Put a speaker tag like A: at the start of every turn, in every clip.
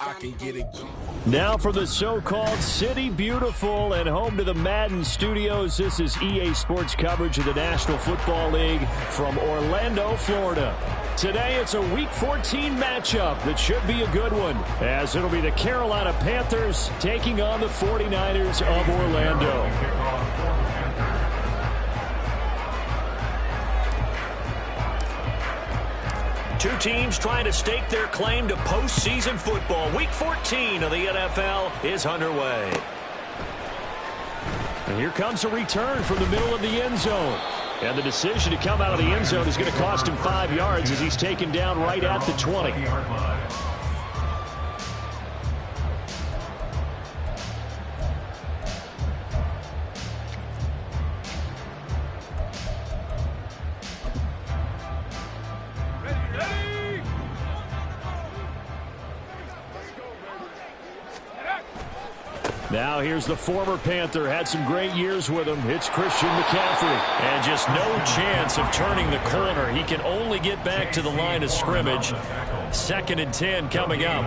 A: I can get it.
B: Now for the so-called City Beautiful and home to the Madden Studios. This is EA Sports coverage of the National Football League from Orlando, Florida. Today it's a Week 14 matchup that should be a good one, as it'll be the Carolina Panthers taking on the 49ers of Orlando. Two teams trying to stake their claim to postseason football. Week 14 of the NFL is underway. And here comes a return from the middle of the end zone. And the decision to come out of the end zone is going to cost him 5 yards as he's taken down right at the 20. Now here's the former Panther. Had some great years with him. It's Christian McCaffrey. And just no chance of turning the corner. He can only get back to the line of scrimmage. 2nd and 10 coming up.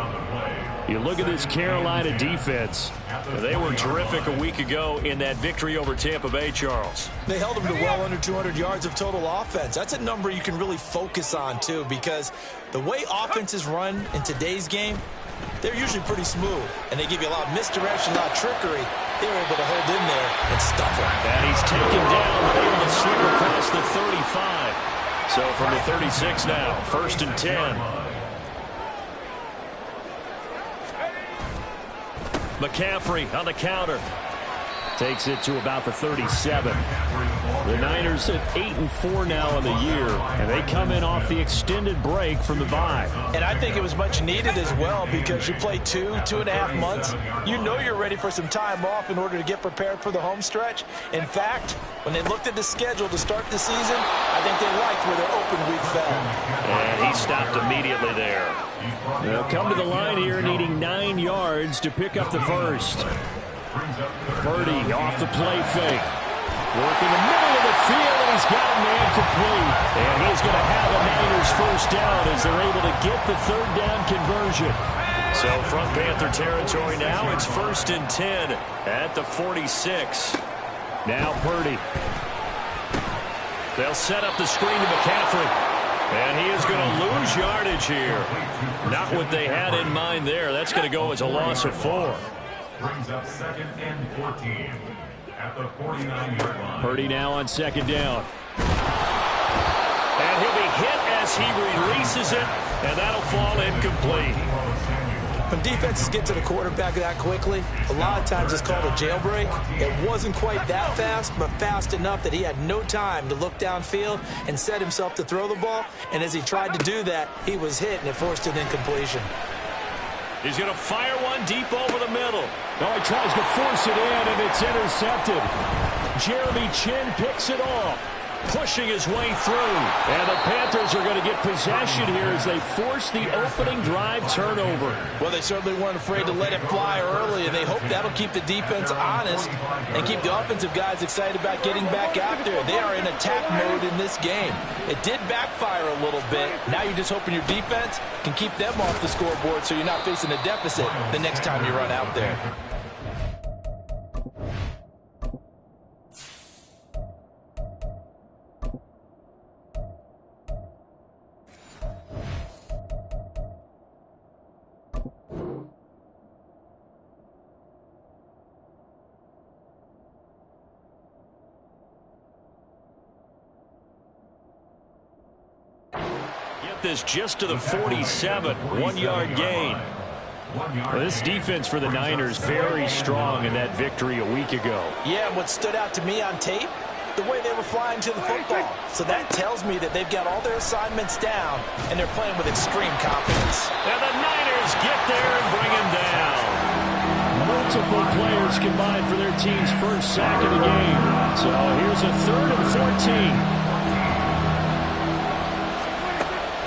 B: You look at this Carolina defense. They were terrific a week ago in that victory over Tampa Bay, Charles.
C: They held them to well under 200 yards of total offense. That's a number you can really focus on, too, because the way offenses run in today's game, they're usually pretty smooth, and they give you a lot of misdirection, a lot of trickery. They were able to hold in there and stuff it.
B: And he's taken down, able to slip across the 35. So from the 36 now, 1st and 10. McCaffrey on the counter. Takes it to about the 37. The Niners at 8-4 now in the year, and they come in off the extended break from the bye.
C: And I think it was much needed as well, because you play 2.5 months. You know you're ready for some time off in order to get prepared for the home stretch. In fact, when they looked at the schedule to start the season, I think they liked where their open week fell.
B: And he stopped immediately there. They'll come to the line here needing 9 yards to pick up the first. Purdy off the play fake. Working the middle of the field, and he's got a man complete. And he's going to have a Niners first down as they're able to get the 3rd down conversion. So from Panther territory now, it's 1st and 10 at the 46. Now Purdy. They'll set up the screen to McCaffrey. And he is going to lose yardage here. Not what they had in mind there. That's going to go as a loss of 4.
D: Brings up 2nd and 14 at the 49-yard line.
B: Purdy now on 2nd down. And he'll be hit as he releases it, and that'll fall incomplete.
C: When defenses get to the quarterback that quickly, a lot of times it's called a jailbreak. It wasn't quite that fast, but fast enough that he had no time to look downfield and set himself to throw the ball. And as he tried to do that, he was hit, and it forced an incompletion.
B: He's going to fire one deep over the middle. Oh, he tries to force it in, and it's intercepted. Jeremy Chinn picks it off, pushing his way through. And the Panthers are going to get possession here as they force the opening drive turnover.
C: Well, they certainly weren't afraid to let it fly early, and they hope that'll keep the defense honest and keep the offensive guys excited about getting back out there. They are in attack mode in this game. It did backfire a little bit. Now you're just hoping your defense can keep them off the scoreboard so you're not facing a deficit the next time you run out there.
B: This just to the 47, 1-yard gain. Well, this defense for the Niners very strong in that victory a week ago.
C: Yeah, what stood out to me on tape, the way they were flying to the football. So that tells me that they've got all their assignments down, and they're playing with extreme confidence.
B: And the Niners get there and bring him down. Multiple players combined for their team's first sack of the game. So here's a 3rd and 14.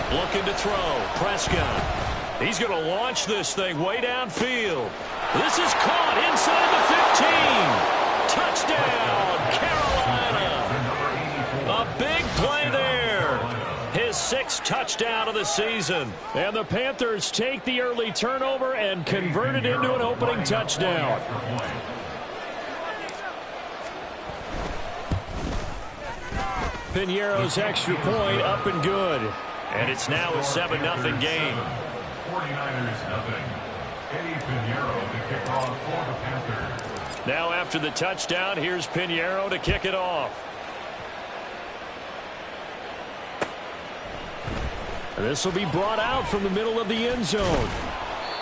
B: Looking to throw. Prescott. He's going to launch this thing way downfield. This is caught inside the 15. Touchdown, Carolina. A big play there. His 6th touchdown of the season. And the Panthers take the early turnover and convert it into an opening touchdown. Piñeiro's extra point up and good. And it's now a 7-0 game.
D: 49ers nothing. Eddie Piñeiro to kick off for the Panthers.
B: Now after the touchdown, here's Piñeiro to kick it off. This will be brought out from the middle of the end zone.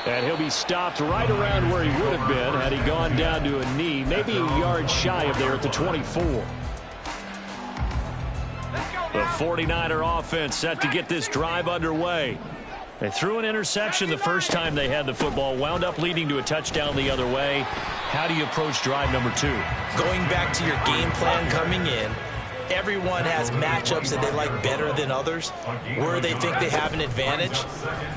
B: And he'll be stopped right around where he would have been had he gone down to a knee, maybe a yard shy of there at the 24. The 49er offense set to get this drive underway. They threw an interception the first time they had the football, wound up leading to a touchdown the other way. How do you approach drive number 2?
C: Going back to your game plan coming in, everyone has matchups that they like better than others. Where they think they have an advantage,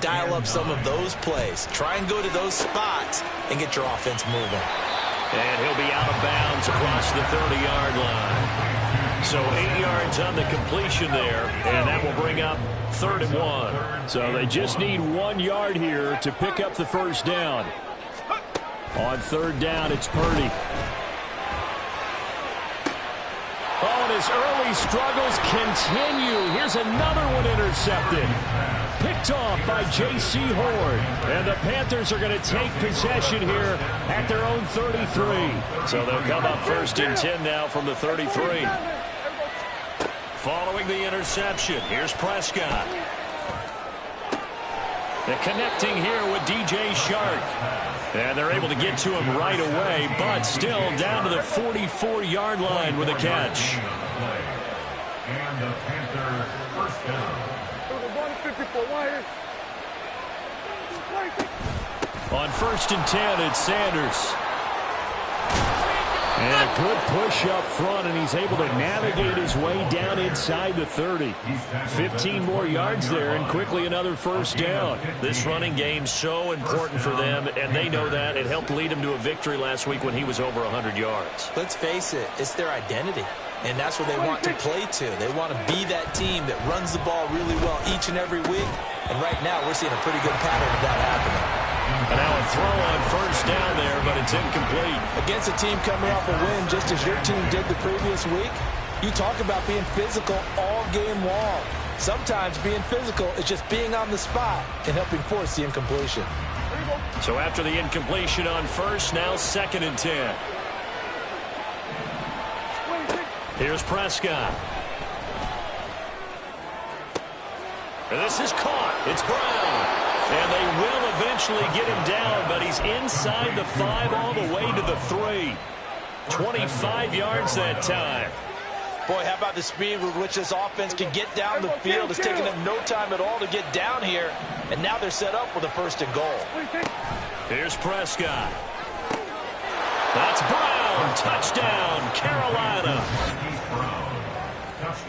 C: dial up some of those plays. Try and go to those spots and get your offense moving.
B: And he'll be out of bounds across the 30-yard line. So 8 yards on the completion there, and that will bring up 3rd and 1. So they just need 1 yard here to pick up the first down. On 3rd down, it's Purdy. Oh, and his early struggles continue. Here's another one intercepted. Picked off by J.C. Horn. And the Panthers are going to take possession here at their own 33. So they'll come up 1st and 10 now from the 33. Following the interception, here's Prescott. They're connecting here with DJ Shark. And they're able to get to him right away, but still down to the 44-yard line with a catch.
D: And the Panthers first down.
B: On 1st and 10, it's Sanders. And a good push up front, and he's able to navigate his way down inside the 30. 15 more yards there, and quickly another first down.
C: This running game so important for them, and they know that. It helped lead them to a victory last week when he was over 100 yards. Let's face it, it's their identity, and that's what they want to play to. They want to be that team that runs the ball really well each and every week, and right now we're seeing a pretty good pattern of that happening.
B: And now a throw on first down there, but it's incomplete.
C: Against a team coming off a win just as your team did the previous week, you talk about being physical all game long. Sometimes being physical is just being on the spot and helping force the incompletion.
B: So after the incompletion on first, now 2nd and 10. Here's Prescott. And this is caught. It's Brown. And they will eventually get him down, but he's inside the 5 all the way to the 3. 25 yards that time.
C: Boy, how about the speed with which this offense can get down the field? It's taken them no time at all to get down here, and now they're set up with a 1st and goal.
B: Here's Prescott. That's Brown. Touchdown, Carolina.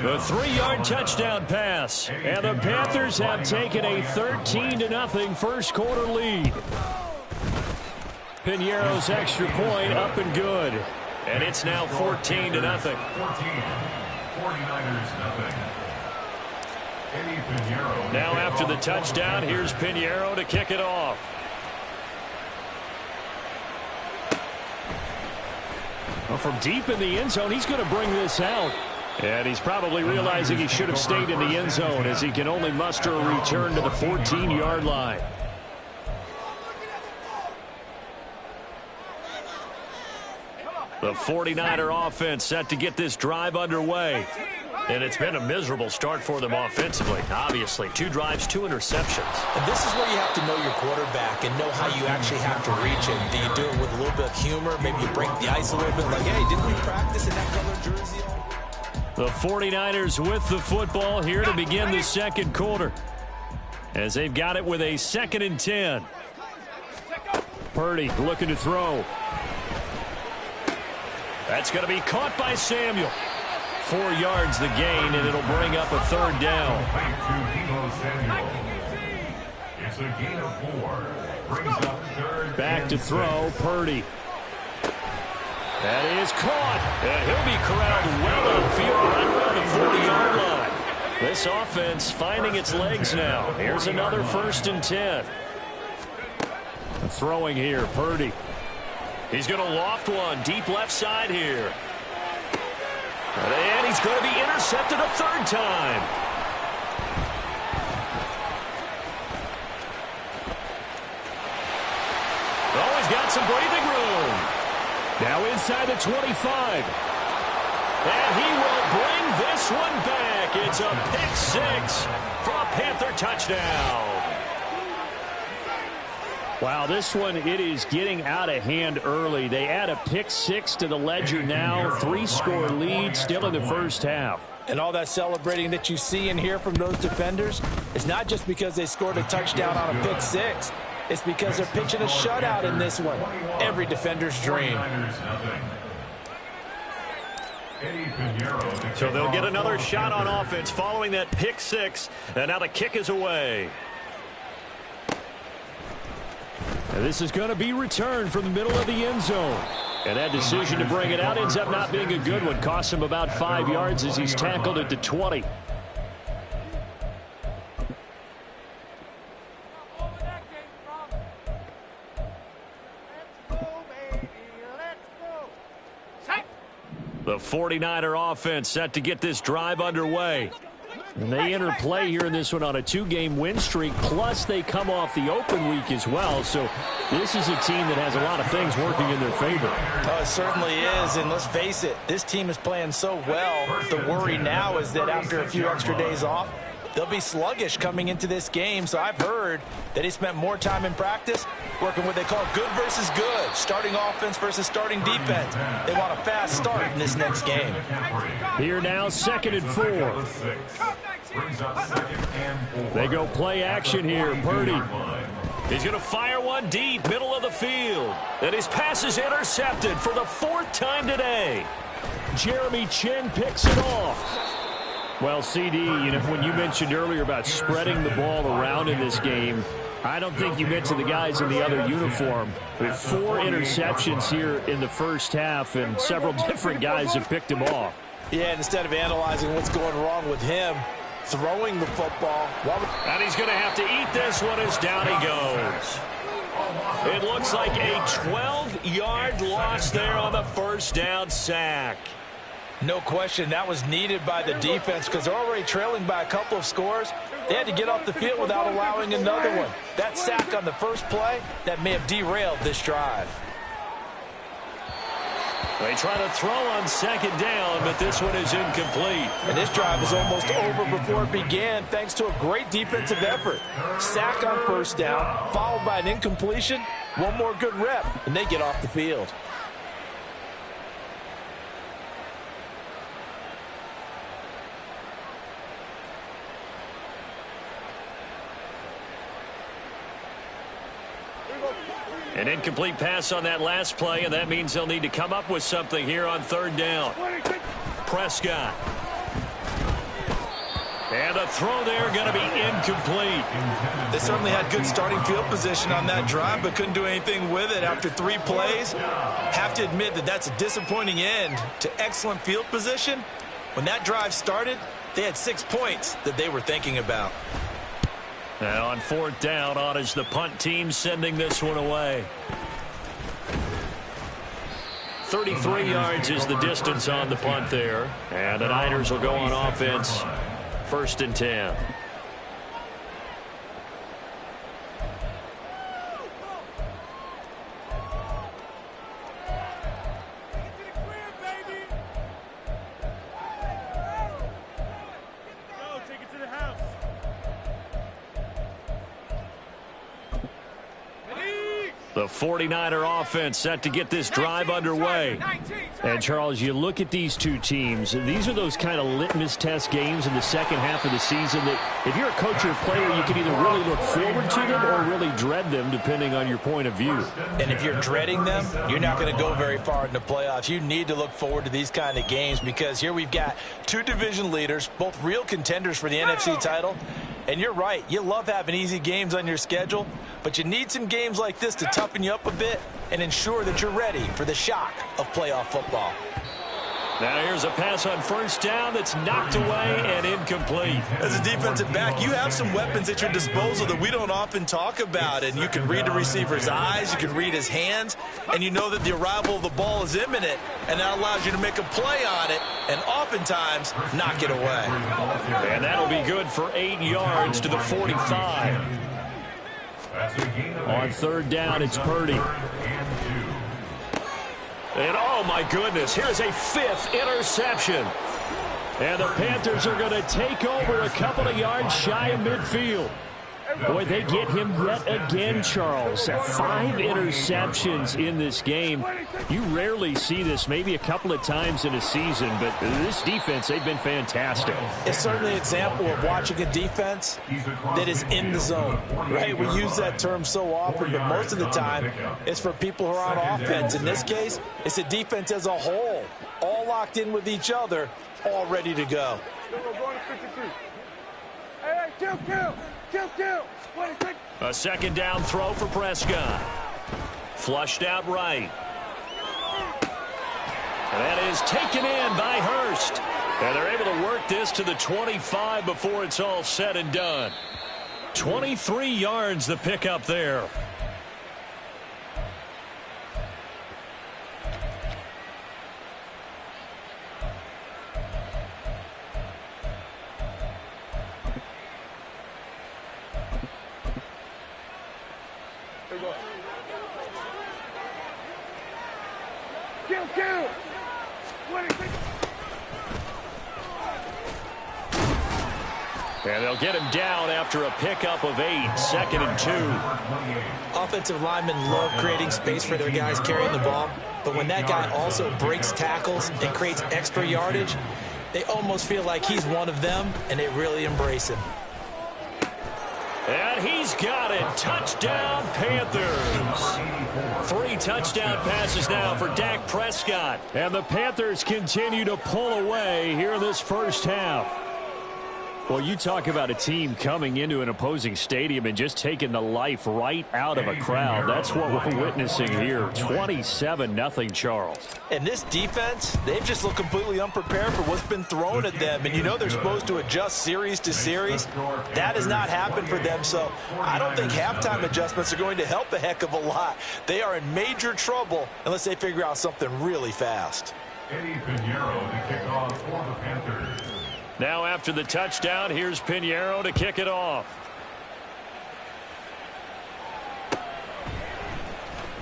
B: The 3-yard touchdown pass. And the Panthers have taken a 13-0 first quarter lead. Piñeiro's extra point up and good. And it's now 14-0.
D: 49ers nothing. Eddie Piñeiro.
B: Now after the touchdown, here's Piñeiro to kick it off. Well, from deep in the end zone, he's going to bring this out. And he's probably realizing he should have stayed in the end zone as he can only muster a return to the 14-yard line. The 49er offense set to get this drive underway. And it's been a miserable start for them offensively. Obviously, 2 drives, 2 interceptions.
C: And this is where you have to know your quarterback and know how you actually have to reach him. Do you do it with a little bit of humor? Maybe you break the ice a little bit like, hey, didn't we practice in that color jersey?
B: The 49ers with the football here to begin the second quarter. As they've got it with a 2nd and 10. Purdy looking to throw. That's going to be caught by Samuel. 4 yards the gain, and it'll bring up a 3rd down.
D: It's a gain of 4. Brings up 3rd.
B: Back to throw, Purdy. That is caught, and he'll be corralled well upfield right around the 40-yard line. This offense finding its legs now. Here's another 1st and 10. Throwing here, Purdy. He's going to loft one deep left side here. And he's going to be intercepted a 3rd time. Oh, he's got some breathing room. Now inside the 25. And he will bring this one back. It's a pick 6 for a Panther touchdown. Wow, this one, it is getting out of hand early. They add a pick 6 to the ledger now. 3-score lead still in the first half.
C: And all that celebrating that you see and hear from those defenders is not just because they scored a touchdown on a pick 6. It's because they're pitching a shutout in this one. Every defender's dream.
B: So they'll get another shot on offense following that pick 6. And now the kick is away. And this is going to be returned from the middle of the end zone. And that decision to bring it out ends up not being a good one. Costs him about 5 yards as he's tackled at the 20. The 49er offense set to get this drive underway. And they enter play here in this one on a 2-game win streak, plus they come off the open week as well. So this is a team that has a lot of things working in their favor.
C: Oh, it certainly is, and let's face it, this team is playing so well. The worry now is that after a few extra days off, they'll be sluggish coming into this game. So I've heard that he spent more time in practice working what they call good versus good, starting offense versus starting defense. They want a fast start in this next game.
B: Here now, 2nd and 4. They go play action here. Purdy. He's going to fire one deep, middle of the field. And his pass is intercepted for the 4th time today. Jeremy Chinn picks it off. Well, CD, you know, when you mentioned earlier about spreading the ball around in this game, I don't think you meant to the guys in the other uniform. With 4 interceptions here in the first half, and several different guys have picked him off.
C: Yeah, and instead of analyzing what's going wrong with him, throwing the football.
B: And he's going to have to eat this one as down he goes. It looks like a 12-yard loss there on the 1st down sack.
C: No question, that was needed by the defense because they're already trailing by a couple of scores. They had to get off the field without allowing another one. That sack on the first play, that may have derailed this drive.
B: They try to throw on 2nd down, but this one is incomplete.
C: And this drive is almost over before it began thanks to a great defensive effort. Sack on 1st down, followed by an incompletion. One more good rep, and they get off the field.
B: An incomplete pass on that last play, and that means they'll need to come up with something here on 3rd down. Prescott. And the throw there going to be incomplete.
C: They certainly had good starting field position on that drive, but couldn't do anything with it after 3 plays. Have to admit that that's a disappointing end to excellent field position. When that drive started, they had 6 points that they were thinking about.
B: And on 4th down, on is the punt team sending this one away. 33 yards is the distance on the punt there. And the Niners will go on offense. 1st and 10. The 49er offense set to get this drive underway. And, Charles, you look at these two teams, and these are those kind of litmus test games in the second half of the season that if you're a coach or a player, you can either really look forward to them or really dread them, depending on your point of view.
C: And if you're dreading them, you're not going to go very far in the playoffs. You need to look forward to these kind of games because here we've got 2 division leaders, both real contenders for the NFC title. And you're right, you love having easy games on your schedule, but you need some games like this to toughen you up a bit and ensure that you're ready for the shock of playoff football.
B: Now here's a pass on first down that's knocked away and incomplete.
C: As a defensive back, you have some weapons at your disposal that we don't often talk about. And you can read the receiver's eyes, you can read his hands, and you know that the arrival of the ball is imminent, and that allows you to make a play on it and oftentimes knock it away.
B: And that'll be good for 8 yards to the 45. On third down, it's Purdy. And, oh, my goodness, here's a 5th interception. And the Panthers are going to take over a couple of yards shy of midfield. Boy, they get him yet again, Charles. 5 interceptions in this game. You rarely see this, maybe a couple of times in a season, but this defense, they've been fantastic.
C: It's certainly an example of watching a defense that is in the zone, right? We use that term so often, but most of the time it's for people who are on offense. In this case, it's a defense as a whole, all locked in with each other, all ready to go.
B: A second down throw for Prescott. Flushed out right. That is taken in by Hurst. And they're able to work this to the 25 before it's all said and done. 23 yards the pickup there. And they'll get him down after a pickup of 8, 2nd and 2.
C: Offensive linemen love creating space for their guys carrying the ball, but when that guy also breaks tackles and creates extra yardage, they almost feel like he's one of them, and they really embrace him.
B: And he's got it. Touchdown, Panthers. 3 touchdown passes now for Dak Prescott. And the Panthers continue to pull away here in this first half. Well, you talk about a team coming into an opposing stadium and just taking the life right out of a crowd. That's what we're witnessing here. 27-0, Charles.
C: And this defense, they've just looked completely unprepared for what's been thrown at them. And you know they're supposed to adjust series to series. That has not happened for them. So I don't think halftime adjustments are going to help a heck of a lot. They are in major trouble unless they figure out something really fast.
D: Eddie Pinheiro to kick off for the Panthers.
B: Now after the touchdown, here's Pinheiro to kick it off.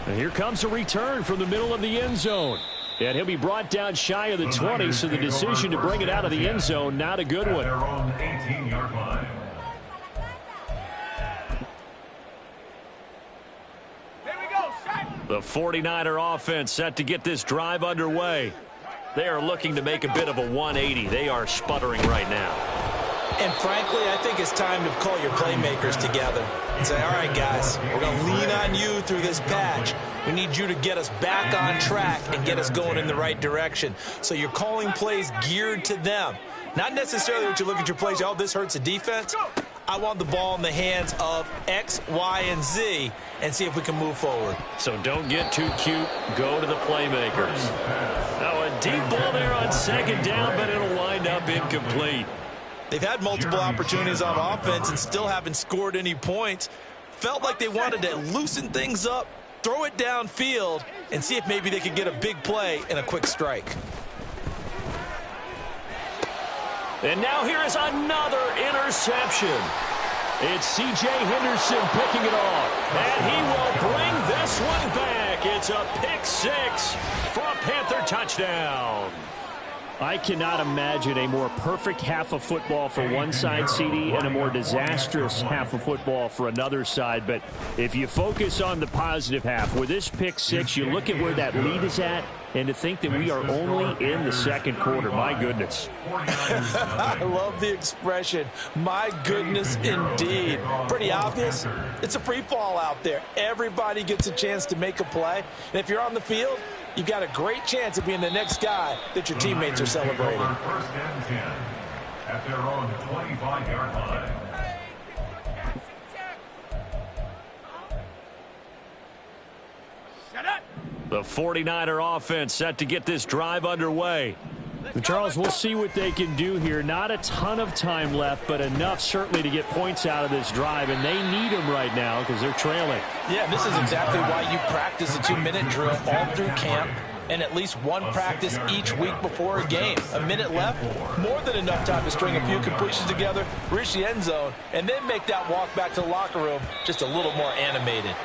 B: And here comes a return from the middle of the end zone. And he'll be brought down shy of the 20, so the decision to bring it out of the end zone, not a good one.
D: Their own 18-yard line.
B: The 49er offense set to get this drive underway. They are looking to make a bit of a 180. They are sputtering right now.
C: And frankly, I think it's time to call your playmakers together and say, all right, guys, we're going to lean on you through this patch. We need you to get us back on track and get us going in the right direction. So you're calling plays geared to them. Not necessarily what you look at your plays, oh, this hurts the defense. I want the ball in the hands of X, Y, and Z and see if we can move forward.
B: So don't get too cute. Go to the playmakers. Now a deep ball there on second down, but it'll wind up incomplete.
C: They've had multiple opportunities on offense and still haven't scored any points. Felt like they wanted to loosen things up, throw it downfield, and see if maybe they could get a big play and a quick strike.
B: And now here is another interception. It's C.J. Henderson picking it off. And he will bring this one back. It's a pick 6 for a Panther touchdown. I cannot imagine a more perfect half of football for one side, CD, and a more disastrous half of football for another side. But if you focus on the positive half, with this pick 6, you look at where that lead is at, and to think that we are only in the second quarter. My goodness.
C: I love the expression, my goodness indeed. Pretty obvious. It's a free fall out there. Everybody gets a chance to make a play. And if you're on the field, you've got a great chance of being the next guy that your teammates are celebrating.
D: First and 10 at their own 25-yard line.
B: The 49er offense set to get this drive underway. Charles, we'll see what they can do here. Not a ton of time left, but enough certainly to get points out of this drive, and they need them right now because they're trailing.
C: Yeah, this is exactly why you practice a 2-minute drill all through camp and at least one practice each week before a game. A minute left, more than enough time to string a few completions together, reach the end zone, and then make that walk back to the locker room just a little more animated.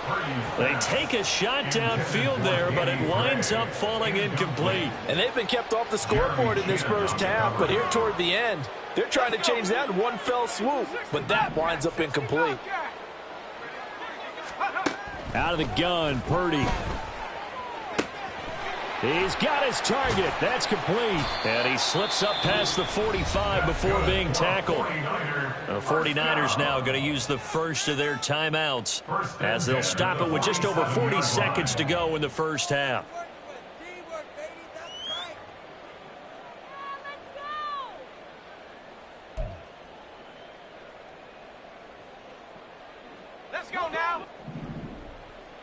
B: They take a shot downfield there, but it winds up falling incomplete.
C: And they've been kept off the scoreboard in this first half, but here toward the end, they're trying to change that in one fell swoop, but that winds up incomplete.
B: Out of the gun, Purdy. He's got his target. That's complete. And he slips up past the 45 before being tackled. The 49ers now going to use the first of their timeouts as they'll stop it with just over 40 seconds to go in the first half.
A: Let's go now.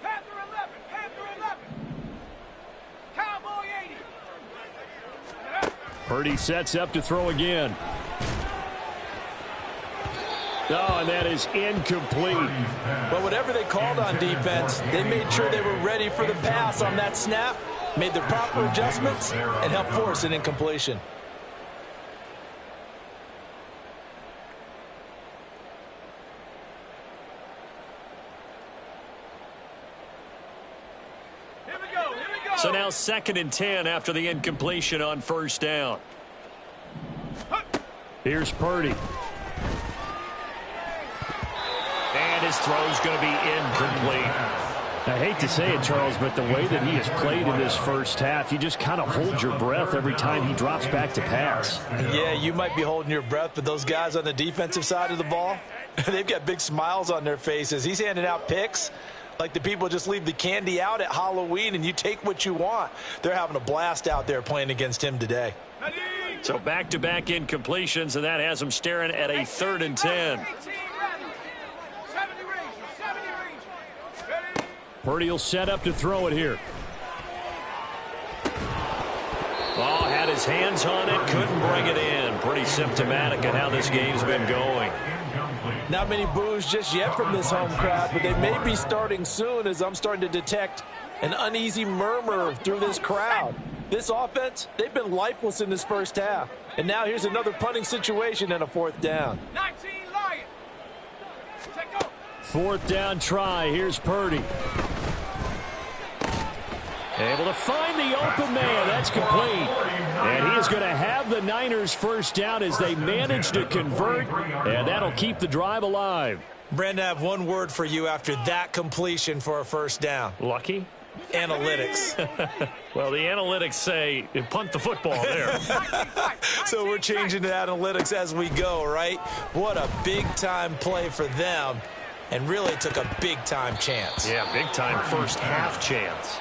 A: Panther 11, Panther 11. Cowboy 80.
B: Purdy sets up to throw again. Oh, and that is incomplete.
C: But whatever they called on defense, they made sure they were ready for the pass on that snap, made the proper adjustments, and helped force an incompletion.
B: So now 2nd and 10 after the incompletion on first down. Here's Purdy. And his throw's going to be incomplete. I hate to say it, Charles, but the way that he has played in this first half, you just kind of hold your breath every time he drops back to pass.
C: Yeah, you might be holding your breath, but those guys on the defensive side of the ball, they've got big smiles on their faces. He's handing out picks like the people just leave the candy out at Halloween and you take what you want. They're having a blast out there playing against him today.
B: So back-to-back incompletions, and that has him staring at a 3rd and 10. Purdy will set up to throw it here. Oh, had his hands on it, couldn't bring it in. Pretty symptomatic of how this game's been going.
C: Not many boos just yet from this home crowd, but they may be starting soon as I'm starting to detect an uneasy murmur through this crowd. This offense, they've been lifeless in this first half. And now here's another punting situation and a 4th down.
A: 19 Lion.
B: 4th down try. Here's Purdy. Able to find the open man. That's complete. And he is going to have the Niners first down as they manage to convert. And that'll keep the drive alive.
C: Brandon, I have one word for you after that completion for a first down.
B: Lucky?
C: Analytics.
B: Well, the analytics say punt the football there.
C: So we're changing to analytics as we go, right? What a big-time play for them. And really took a big-time chance.
B: Yeah, big-time first half chance.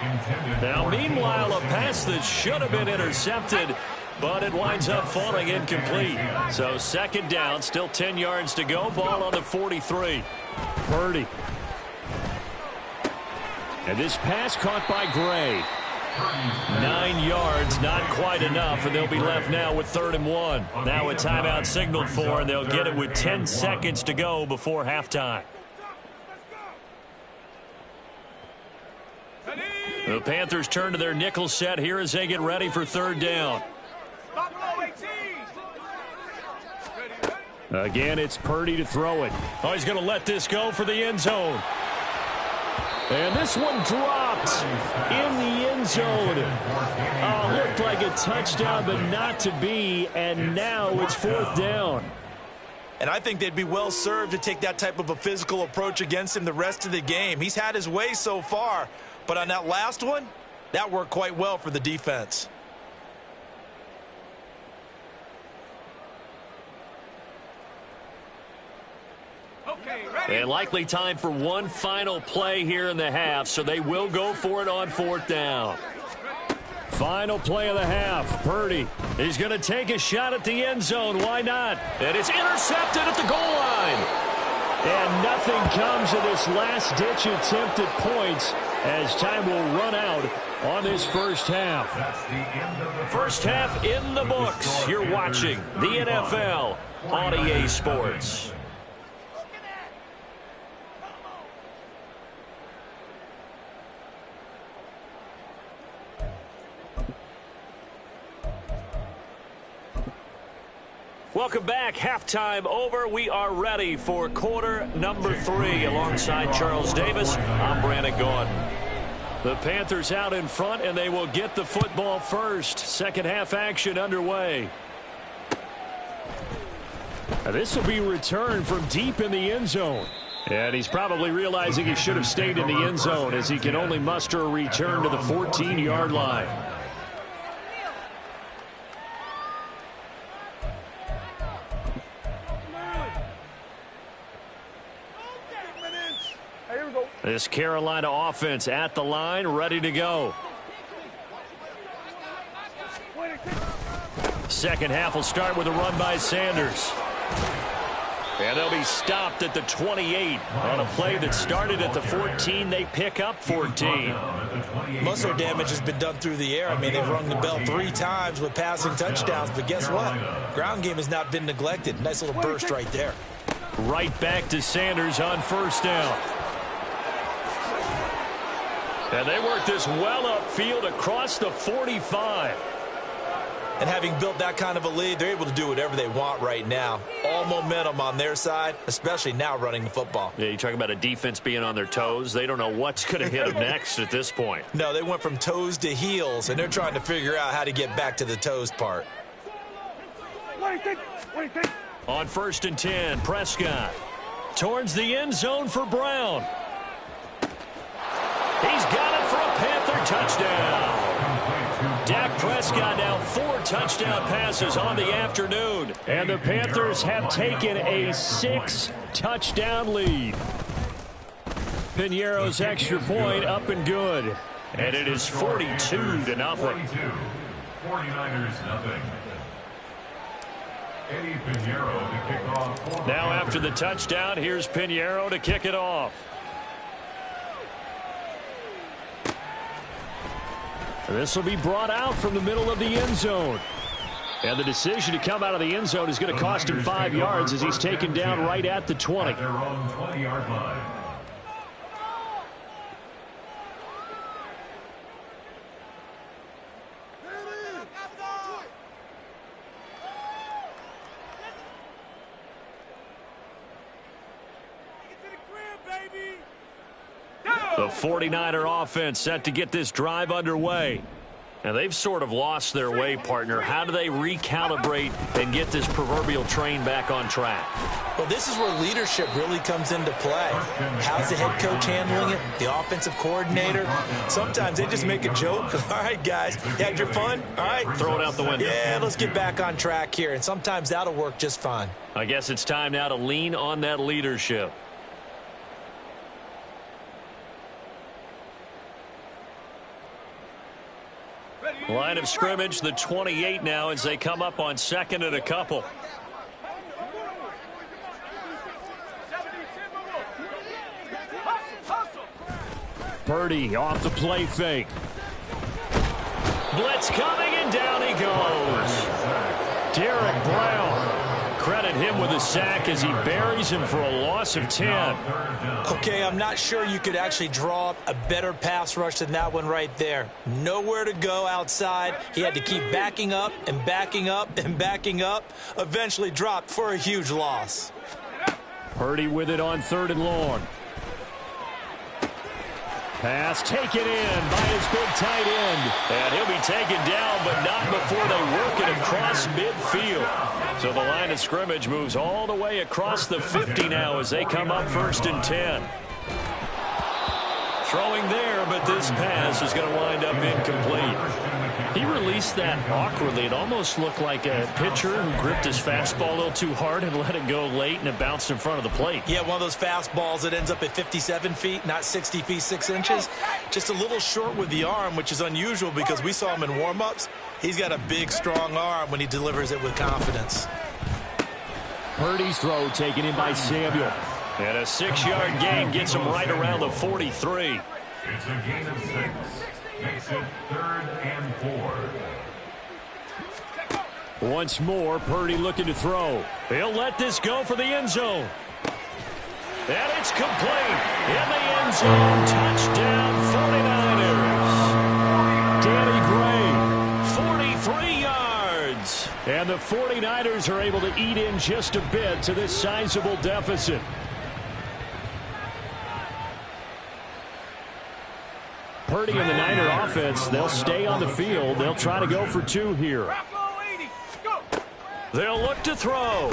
B: Now, meanwhile, a pass that should have been intercepted, but it winds up falling incomplete. So 2nd down, still 10 yards to go. Ball on the 43. Purdy. And this pass caught by Gray. 9 yards, not quite enough, and they'll be left now with 3rd and 1. Now a timeout signaled for, and they'll get it with 10 seconds to go before halftime. The Panthers turn to their nickel set here as they get ready for 3rd down. Again, it's Purdy to throw it. Oh, he's going to let this go for the end zone. And this one dropped in the end zone. Oh, looked like a touchdown, but not to be. And now it's 4th down.
C: And I think they'd be well served to take that type of a physical approach against him the rest of the game. He's had his way so far. But on that last one, that worked quite well for the defense.
A: Okay, ready?
B: And likely time for one final play here in the half, so they will go for it on 4th down. Final play of the half. Purdy. He's going to take a shot at the end zone. Why not? And it's intercepted at the goal line. And nothing comes of this last-ditch attempt at points as time will run out on this first half. First half in the books. You're watching the NFL on EA Sports. Welcome back. Halftime over. We are ready for quarter number 3. Alongside Charles Davis, I'm Brandon Gaudin. The Panthers out in front, and they will get the football first. Second half action underway. Now this will be returned from deep in the end zone. And he's probably realizing he should have stayed in the end zone as he can only muster a return to the 14-yard line. This Carolina offense at the line, ready to go. Second half will start with a run by Sanders. And they'll be stopped at the 28 on a play that started at the 14. They pick up 14.
C: Most of their damage has been done through the air. I mean, they've rung the bell 3 times with passing touchdowns. But guess what? Ground game has not been neglected. Nice little burst right there.
B: Right back to Sanders on first down. And they work this well upfield across the 45.
C: And having built that kind of a lead, they're able to do whatever they want right now. All momentum on their side, especially now running the football.
B: Yeah, you talk about a defense being on their toes. They don't know what's going to hit them next at this point.
C: No, they went from toes to heels, and they're trying to figure out how to get back to the toes part.
B: On 1st and 10, Prescott towards the end zone for Brown. He's got it for a Panther touchdown. Dak Prescott now 4 touchdown passes on the afternoon. And the Panthers have taken a 6-touchdown lead. Pinheiro's extra point up and good. And it is 42-0.
D: 49ers nothing. Eddie Pinheiro to kick off.
B: Now after the touchdown, here's Pinheiro to kick it off. This will be brought out from the middle of the end zone. And the decision to come out of the end zone is going to cost him 5 yards as he's taken down right at the 20.
D: At their own 20-yard line.
B: The 49er offense set to get this drive underway. And they've sort of lost their way, partner. How do they recalibrate and get this proverbial train back on track?
C: Well, this is where leadership really comes into play. How's the head coach handling it? The offensive coordinator? Sometimes they just make a joke. All right, guys, you had your fun? All right.
B: Throw it out the window.
C: Yeah, let's get back on track here. And sometimes that'll work just fine.
B: I guess it's time now to lean on that leadership. Line of scrimmage, the 28 now as they come up on 2nd and a couple. Purdy off the play fake. Blitz coming and down he goes. Derek Brown. Credit him with a sack as he buries him for a loss of 10.
C: Okay, I'm not sure you could actually draw up a better pass rush than that one right there. Nowhere to go outside. He had to keep backing up and backing up and backing up. Eventually dropped for a huge loss.
B: Purdy with it on 3rd and long. Pass taken in by his big tight end. And he'll be taken down, but not before they work it across midfield. So the line of scrimmage moves all the way across the 50 now as they come up 1st and 10. Throwing there, but this pass is going to wind up incomplete. He released that awkwardly. It almost looked like a pitcher who gripped his fastball a little too hard and let it go late, and it bounced in front of the plate.
C: Yeah, one of those fastballs that ends up at 57 feet, not 60 feet 6 inches. Just a little short with the arm, which is unusual because we saw him in warm-ups. He's got a big, strong arm when he delivers it with confidence.
B: Purdy's throw taken in by Samuel. And a 6-yard gain gets him right around the 43.
D: It's a gain of 6. Makes it 3rd and 4.
B: Once more, Purdy looking to throw. He'll let this go for the end zone. And it's complete. In the end zone, touchdown 49ers. Danny Gray, 43 yards. And the 49ers are able to eat in just a bit to this sizable deficit. Purdy and the Niner offense, they'll stay on the field. They'll try to go for 2 here. They'll look to throw.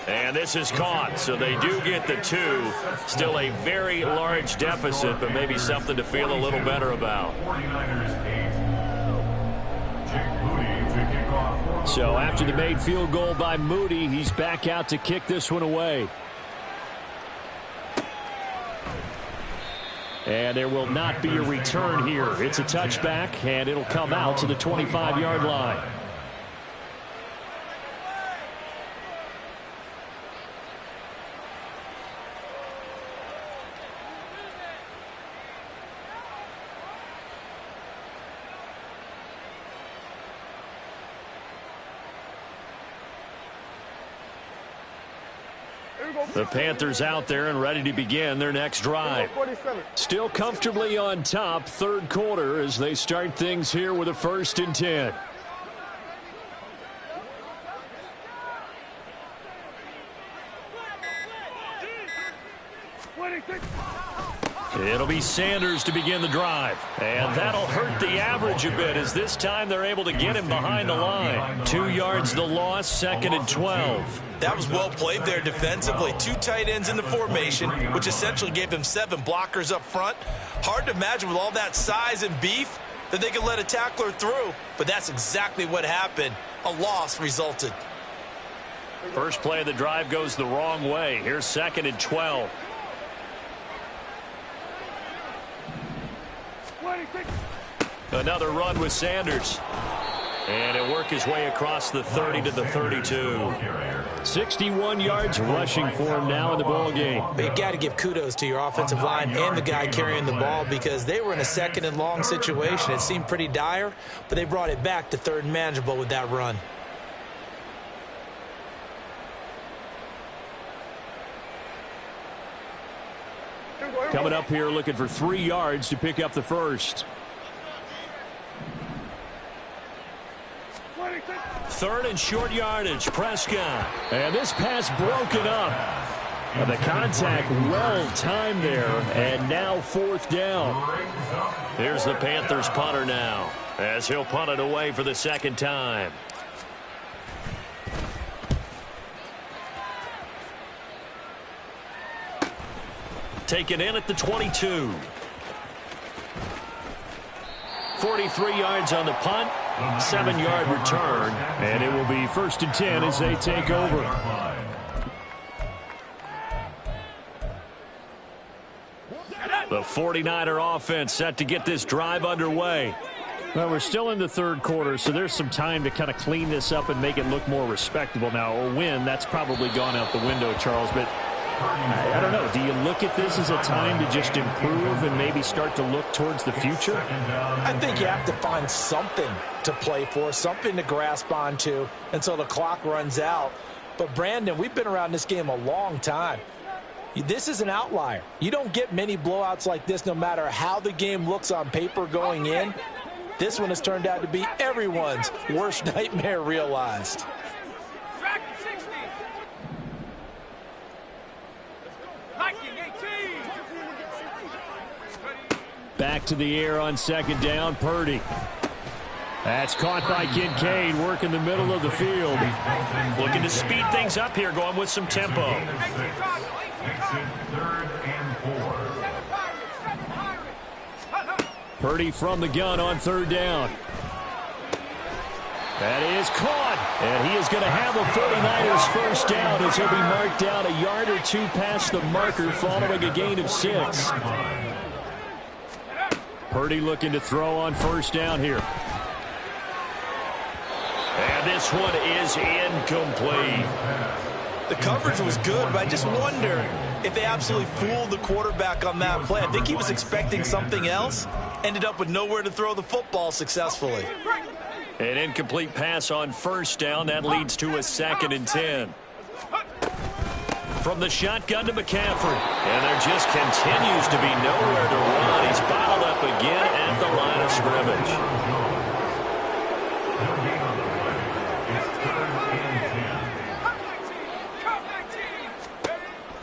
B: And this is caught, so they do get the 2. Still a very large deficit, but maybe something to feel a little better about. So after the made field goal by Moody, he's back out to kick this one away. And there will not be a return here. It's a touchback, and it'll come out to the 25-yard line. The Panthers out there and ready to begin their next drive. Still comfortably on top, 3rd quarter, as they start things here with a 1st and 10. It'll be Sanders to begin the drive. And that'll hurt the average a bit, as this time they're able to get him behind the line. 2 yards the loss, 2nd and 12.
C: That was well played there defensively. 2 tight ends in the formation, which essentially gave them 7 blockers up front. Hard to imagine with all that size and beef that they could let a tackler through, but that's exactly what happened. A loss resulted.
B: First play of the drive goes the wrong way. Here's 2nd and 12. Another run with Sanders. And he'll work his way across the 30 to the 32. 61 yards rushing for him now in the ball game.
C: But you got to give kudos to your offensive line and the guy carrying the ball, because they were in a 2nd and long situation. It seemed pretty dire, but they brought it back to 3rd and manageable with that run.
B: Coming up here looking for 3 yards to pick up the 1st. 3rd and short yardage, Prescott. And this pass broken up. And the contact well timed there, and now 4th down. Here's the Panthers punter now, as he'll punt it away for the 2nd time. Taken in at the 22. 43 yards on the punt, 7-yard return, and it will be 1st and 10 as they take over. The 49er offense set to get this drive underway. Well, we're still in the 3rd quarter, so there's some time to kind of clean this up and make it look more respectable now. A win, that's probably gone out the window, Charles, but I don't know. Do you look at this as a time to just improve and maybe start to look towards the future?
C: I think you have to find something to play for, something to grasp onto until the clock runs out. But, Brandon, we've been around this game a long time. This is an outlier. You don't get many blowouts like this no matter how the game looks on paper going in. This one has turned out to be everyone's worst nightmare realized.
B: Back to the air on 2nd down, Purdy. That's caught by Kincaid, working the middle of the field. Looking to speed things up here, going with some tempo. Purdy from the gun on 3rd down. That is caught, and he is going to have a 49ers 1st down as he'll be marked down a yard or 2 past the marker following a gain of 6. Purdy looking to throw on 1st down here. And this one is incomplete.
C: The coverage was good, but I just wonder, if they absolutely fooled the quarterback on that play. I think he was expecting something else. Ended up with nowhere to throw the football successfully.
B: An incomplete pass on first down. That leads to a 2nd and 10. From the shotgun to McCaffrey. And there just continues to be nowhere to run. He's bottled up again at the line of scrimmage.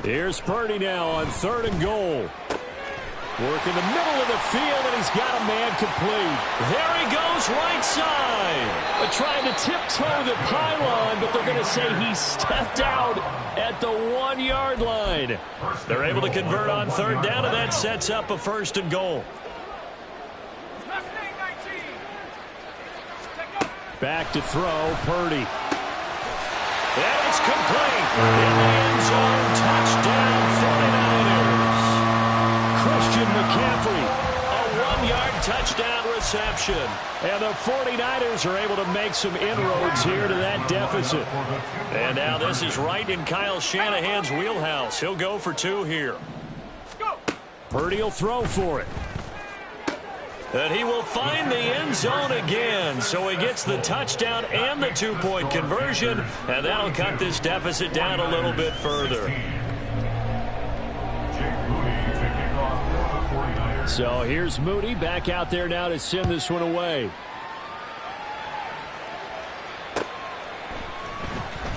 B: Here's Purdy now on 3rd and goal. Work in the middle of the field, and he's got a man complete. There he goes, right side. Trying to tiptoe the pylon, but they're going to say he stepped out at the 1-yard line. They're able to convert on 3rd down, and that sets up a 1st and goal. Back to throw, Purdy. And it's complete. In the end zone, touchdown, 49ers. Christian McCaffrey, a 1-yard touchdown reception. And the 49ers are able to make some inroads here to that deficit. And now this is right in Kyle Shanahan's wheelhouse. He'll go for 2 here. Purdy will throw for it. And he will find the end zone again. So he gets the touchdown and the 2-point conversion. And that'll cut this deficit down a little bit further. So here's Moody back out there now to send this one away.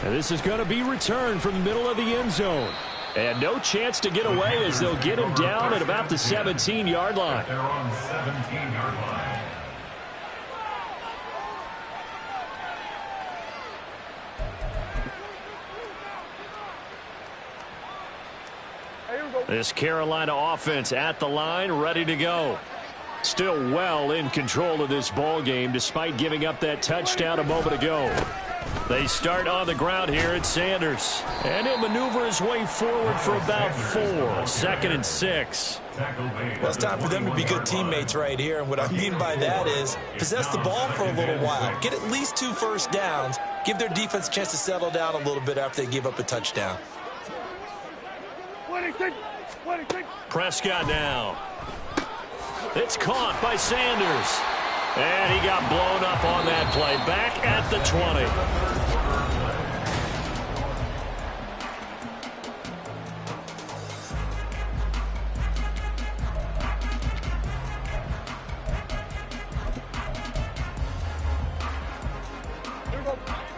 B: And this is going to be returned from the middle of the end zone. And no chance to get away as they'll get him down at about the 17-yard line.
D: They're on the 17-yard line.
B: This Carolina offense at the line, ready to go. Still well in control of this ball game despite giving up that touchdown a moment ago. They start on the ground here at Sanders. And he'll maneuver his way forward for about 4. 2nd and 6.
C: Well, it's time for them to be good teammates right here. And what I mean by that is possess the ball for a little while. Get at least 2 first downs. Give their defense a chance to settle down a little bit after they give up a touchdown.
B: Prescott now. It's caught by Sanders. And he got blown up on that play. Back at the 20.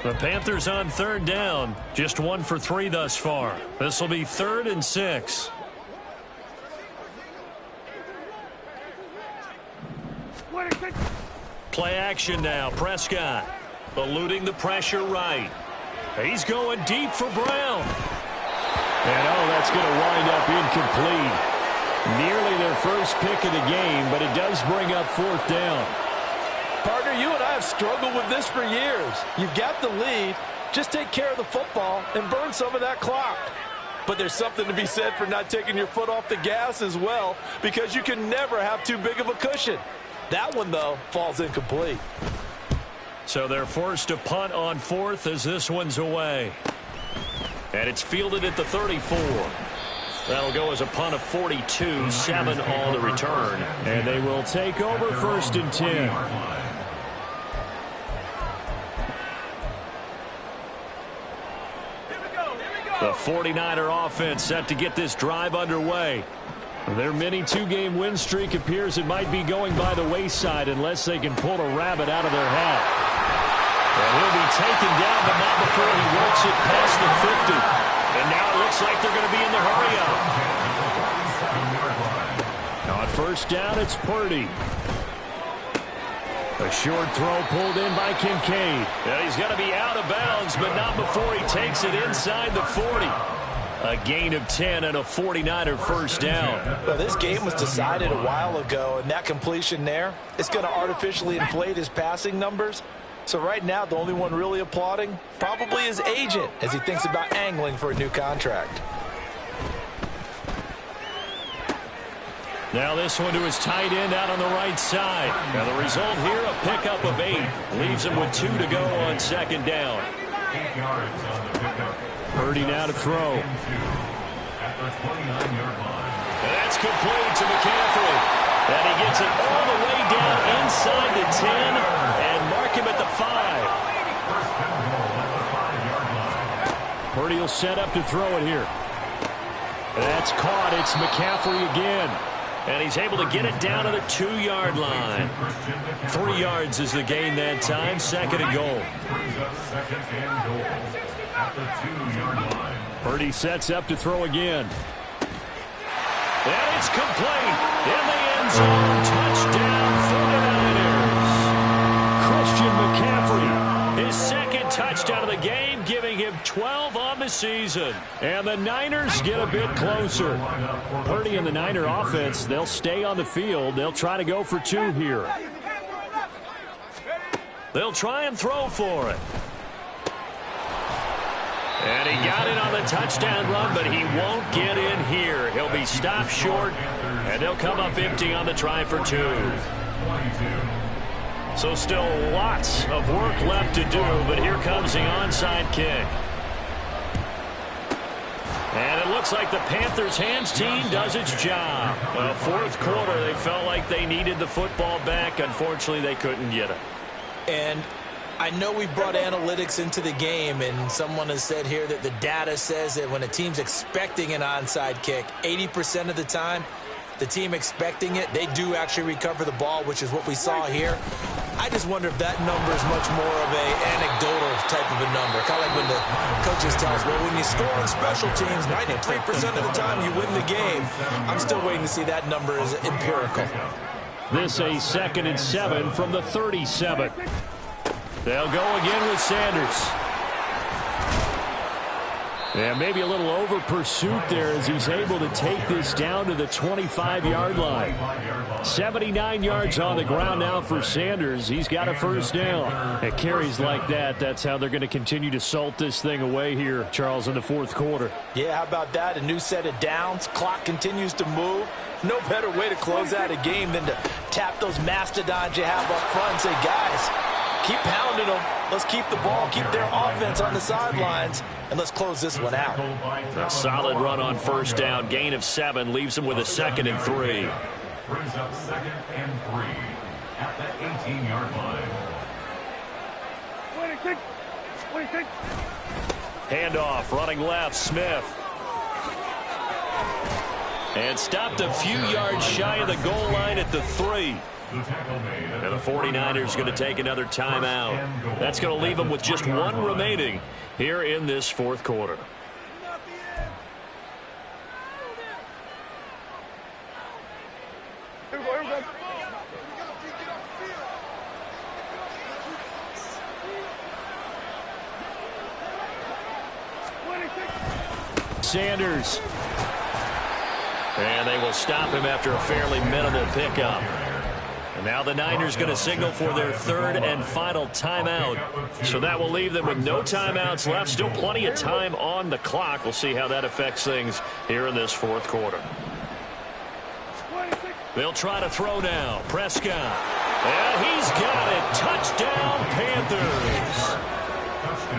B: The Panthers on 3rd down. Just 1 for 3 thus far. This will be 3rd and 6. Play action now. Prescott eluding the pressure right. He's going deep for Brown. And that's going to wind up incomplete. Nearly their first pick of the game, but it does bring up 4th down.
C: Partner, you and I have struggled with this for years. You've got the lead. Just take care of the football and burn some of that clock. But there's something to be said for not taking your foot off the gas as well, because you can never have too big of a cushion. That one, though, falls incomplete.
B: So they're forced to punt on 4th as this one's away. And it's fielded at the 34. That'll go as a punt of 42, 7 on the return. And they will take over 1st and 10. The 49er offense set to get this drive underway. Their mini 2-game win streak appears it might be going by the wayside unless they can pull a rabbit out of their hat. And he'll be taken down, but not before he works it past the 50. And now it looks like they're going to be in the hurry-up. On 1st down, it's Purdy. A short throw pulled in by Kincaid. And he's going to be out of bounds, but not before he takes it inside the 40. A gain of 10 and a 49er first down.
C: Well, this game was decided a while ago, and that completion there, it's going to artificially inflate his passing numbers. So right now, the only one really applauding probably his agent as he thinks about angling for a new contract.
B: Now this one to his tight end out on the right side. Now the result here, a pickup of 8. Leaves him with 2 to go on 2nd down.
D: 8 yards on the pickup.
B: Purdy now to throw.
D: the 29-yard line.
B: And that's complete to McCaffrey. And he gets it all the way down inside the 10 and mark him at the 5.
D: First down goal at the 5-yard line.
B: Purdy will set up to throw it here. That's caught. It's McCaffrey again. And he's able to get it down to the 2-yard line. 3 yards is the gain that time. Second and goal.
D: Brings up second and goal at the 2-yard line.
B: Purdy sets up to throw again. And it's complete. In the end zone. Touchdown 49ers. Christian McCaffrey. His second touchdown of the game, giving him 12 on the season. And the Niners get a bit closer. Purdy and the Niner offense, they'll stay on the field. They'll try to go for 2 here. They'll try and throw for it. And he got it on the touchdown run, but he won't get in here. He'll be stopped short, and they'll come up empty on the try for 2. So still lots of work left to do, but here comes the onside kick. And it looks like the Panthers' hands team does its job. Fourth quarter, they felt like they needed the football back. Unfortunately, they couldn't get it.
C: And I know we brought analytics into the game, and someone has said here that the data says that when a team's expecting an onside kick, 80% of the time, the team expecting it, they do actually recover the ball, which is what we saw here. I just wonder if that number is much more of an anecdotal type of a number. Kind of like when the coaches tell us, well, when you score on special teams, 93% of the time you win the game. I'm still waiting to see that number as empirical.
B: This a 2nd and 7 from the 37. They'll go again with Sanders. And maybe a little over pursuit there as he's able to take this down to the 25-yard line. 79 yards on the ground now for Sanders. He's got a first down. At carries like that, that's how they're going to continue to salt this thing away here, Charles, in the fourth quarter.
C: Yeah, how about that? A new set of downs. Clock continues to move. No better way to close out a game than to tap those mastodons you have up front and say, guys, keep pounding them. Let's keep the ball, keep their offense on the sidelines, and let's close this one out.
B: A solid run on first down. Gain of 7 leaves him with a 2nd and 3.
D: Brings up 2nd and 3 at the 18-yard line.
A: 26.
B: Handoff, running left, Smith. And stopped a few yards shy of the goal line at the 3. And the 49ers going to take another timeout. That's going to leave them with just 1 remaining here in this fourth quarter. Sanders. And they will stop him after a fairly minimal pickup. And now the Niners going to signal for their 3rd and final timeout. So that will leave them with no timeouts left. Still plenty of time on the clock. We'll see how that affects things here in this fourth quarter. They'll try to throw now. Prescott. And he's got it. Touchdown, Panthers.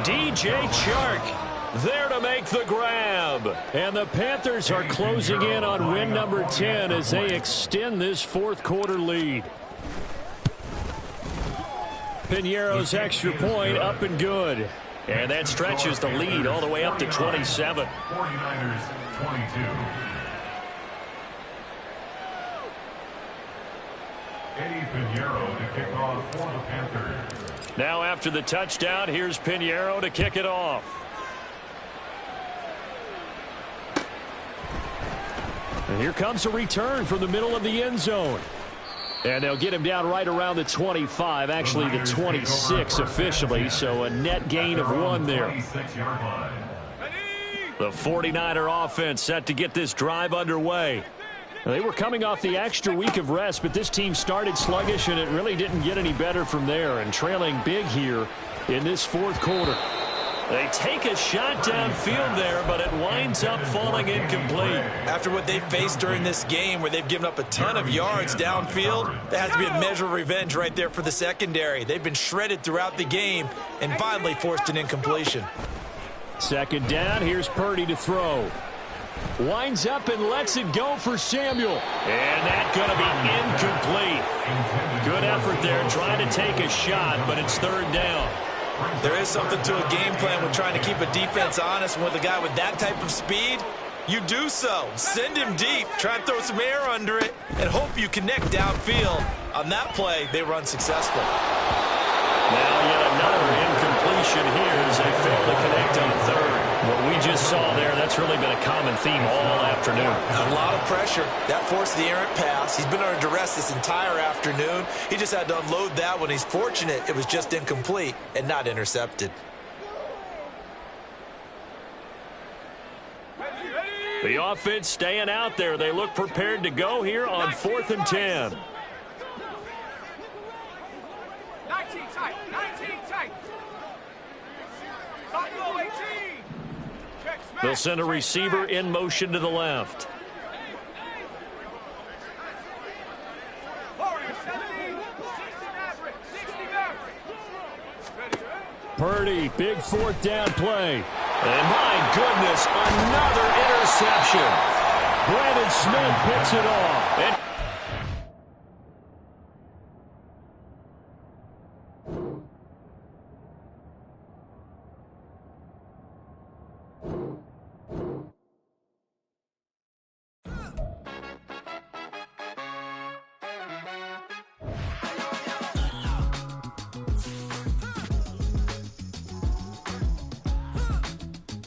B: DJ Chark there to make the grab. And the Panthers are closing in on win number 10 as they extend this fourth quarter lead. Piñeiro's extra point up and good. And that stretches the lead all the way up to 27.
D: 49ers 22. Eddie Piñeiro to kick off for the Panthers.
B: Now after the touchdown, here's Piñeiro to kick it off. And here comes a return from the middle of the end zone. And they'll get him down right around the 25, actually the 26 officially, so a net gain of 1 there. The 49er offense set to get this drive underway. They were coming off the extra week of rest, but this team started sluggish, and it really didn't get any better from there, and trailing big here in this fourth quarter. They take a shot downfield there, but it winds up falling incomplete.
C: After what they've faced during this game where they've given up a ton of yards downfield, that has to be a measure of revenge right there for the secondary. They've been shredded throughout the game and finally forced an incompletion.
B: 2nd down, here's Purdy to throw. Winds up and lets it go for Samuel. And that's going to be incomplete. Good effort there trying to take a shot, but it's third down.
C: There is something to a game plan with trying to keep a defense honest. With a guy with that type of speed, you do so. Send him deep, try and throw some air under it, and hope you connect downfield. On that play, they were unsuccessful.
B: Now yet another incompletion here as they fail to connect on third. What we just saw there, that's really been a common theme all afternoon.
C: A lot of pressure. That forced the errant pass. He's been under duress this entire afternoon. He just had to unload that one. He's fortunate it was just incomplete and not intercepted.
B: The offense staying out there. They look prepared to go here on 4th and 10.
A: 19 tight. 19 tight. Buffalo 18. Check smash.
B: They'll send a receiver in motion to the left.
A: Warriors 70. 60 Maverick. 60 Maverick. Ready,
B: Purdy, big 4th down play. And my goodness, another interception. Brandon Smith picks it off. And